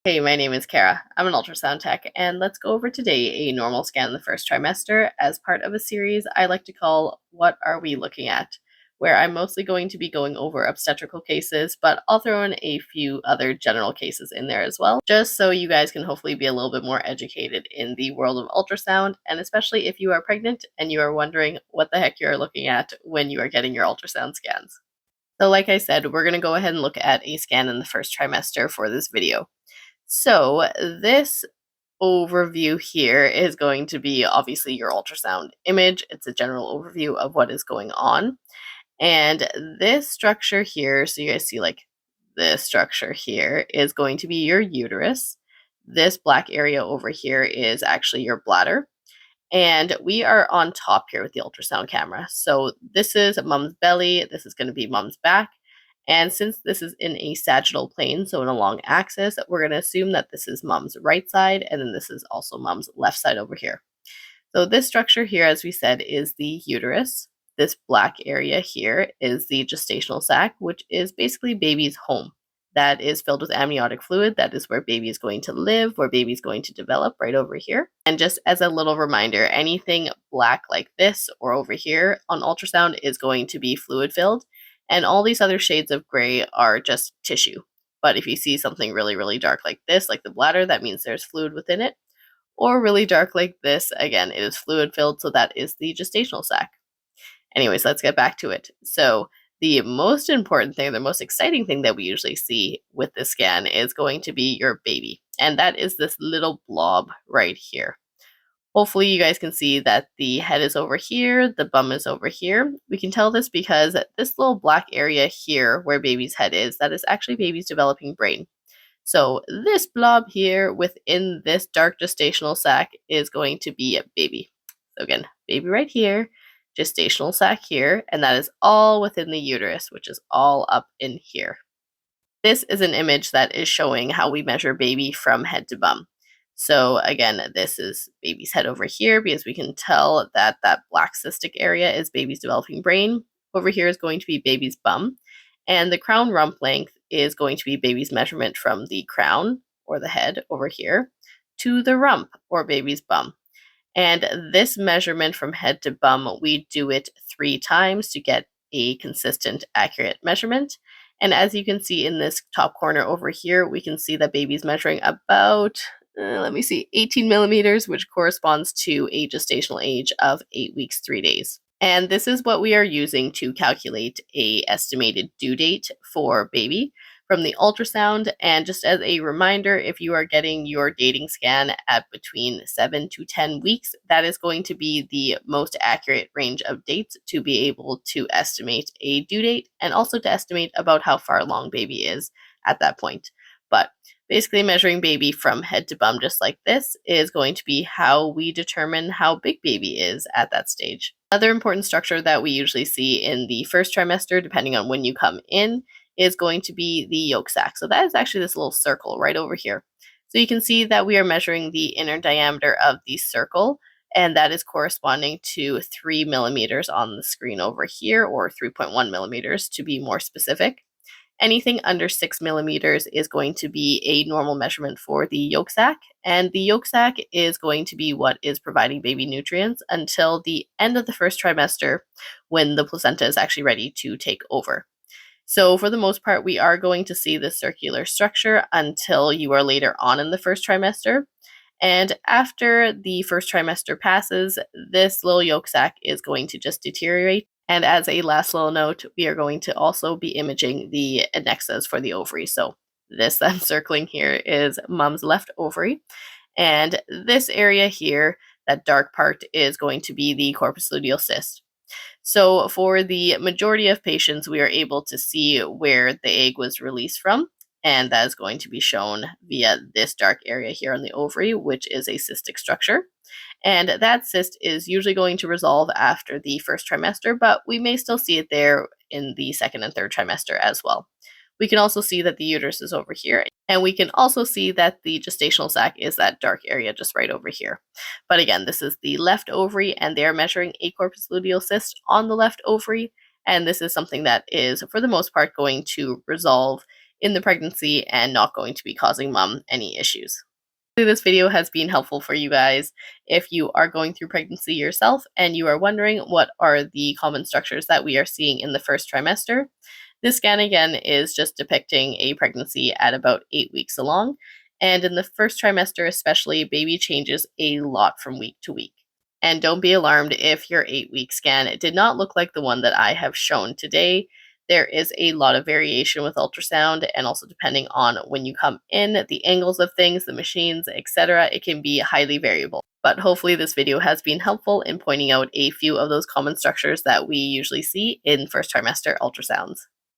Hey, my name is Kara. I'm an ultrasound tech, and let's go over today a normal scan in the first trimester as part of a series I like to call What Are We Looking At?, where I'm mostly going to be going over obstetrical cases, but I'll throw in a few other general cases in there as well, just so you guys can hopefully be a little bit more educated in the world of ultrasound, and especially if you are pregnant and you are wondering what the heck you're looking at when you are getting your ultrasound scans. So like I said, we're going to go ahead and look at a scan in the first trimester for this video. So this overview here is going to be obviously your ultrasound image. It's a general overview of what is going on. And this structure here, so you guys see like this structure here is going to be your uterus. This black area over here is actually your bladder. And we are on top here with the ultrasound camera. So this is mom's belly. This is going to be mom's back. And since this is in a sagittal plane, so in a long axis, we're going to assume that this is mom's right side, and then this is also mom's left side over here. So this structure here, as we said, is the uterus. This black area here is the gestational sac, which is basically baby's home. That is filled with amniotic fluid. That is where baby is going to live, where baby is going to develop, right over here. And just as a little reminder, anything black like this or over here on ultrasound is going to be fluid filled. And all these other shades of gray are just tissue. But if you see something really, really dark like this, like the bladder, that means there's fluid within it. Or really dark like this, again, it is fluid filled, so that is the gestational sac. Anyways, let's get back to it. So the most important thing, the most exciting thing that we usually see with this scan is going to be your baby. And that is this little blob right here. Hopefully you guys can see that the head is over here, the bum is over here. We can tell this because this little black area here where baby's head is, that is actually baby's developing brain. So this blob here within this dark gestational sac is going to be a baby. So again, baby right here, gestational sac here, and that is all within the uterus, which is all up in here. This is an image that is showing how we measure baby from head to bum. So again, this is baby's head over here because we can tell that that black cystic area is baby's developing brain. Over here is going to be baby's bum. And the crown rump length is going to be baby's measurement from the crown or the head over here to the rump or baby's bum. And this measurement from head to bum, we do it 3 times to get a consistent, accurate measurement. And as you can see in this top corner over here, we can see that baby's measuring about, 18 millimeters, which corresponds to a gestational age of 8 weeks, 3 days. And this is what we are using to calculate a estimated due date for baby from the ultrasound. And just as a reminder, if you are getting your dating scan at between 7 to 10 weeks, that is going to be the most accurate range of dates to be able to estimate a due date and also to estimate about how far along baby is at that point. But basically measuring baby from head to bum just like this is going to be how we determine how big baby is at that stage. Another important structure that we usually see in the first trimester, depending on when you come in, is going to be the yolk sac. So that is actually this little circle right over here. So you can see that we are measuring the inner diameter of the circle, and that is corresponding to 3 millimeters on the screen over here, or 3.1 millimeters to be more specific. Anything under 6 millimeters is going to be a normal measurement for the yolk sac, and the yolk sac is going to be what is providing baby nutrients until the end of the first trimester when the placenta is actually ready to take over. So for the most part, we are going to see this circular structure until you are later on in the first trimester. And after the first trimester passes, this little yolk sac is going to just deteriorate. And as a last little note, we are going to also be imaging the annexas for the ovary. So this that I'm circling here is mom's left ovary. And this area here, that dark part, is going to be the corpus luteal cyst. So for the majority of patients, we are able to see where the egg was released from, and that is going to be shown via this dark area here on the ovary, which is a cystic structure. And that cyst is usually going to resolve after the first trimester, but we may still see it there in the second and third trimester as well. We can also see that the uterus is over here, and we can also see that the gestational sac is that dark area just right over here. But again, this is the left ovary, and they're measuring a corpus luteal cyst on the left ovary, and this is something that is, for the most part, going to resolve in the pregnancy and not going to be causing mom any issues. Hopefully this video has been helpful for you guys if you are going through pregnancy yourself and you are wondering what are the common structures that we are seeing in the first trimester. This scan again is just depicting a pregnancy at about 8 weeks along, and in the first trimester especially, baby changes a lot from week to week. And don't be alarmed if your 8-week scan did not look like the one that I have shown today. There is a lot of variation with ultrasound, and also depending on when you come in, the angles of things, the machines, etc., it can be highly variable. But hopefully this video has been helpful in pointing out a few of those common structures that we usually see in first trimester ultrasounds.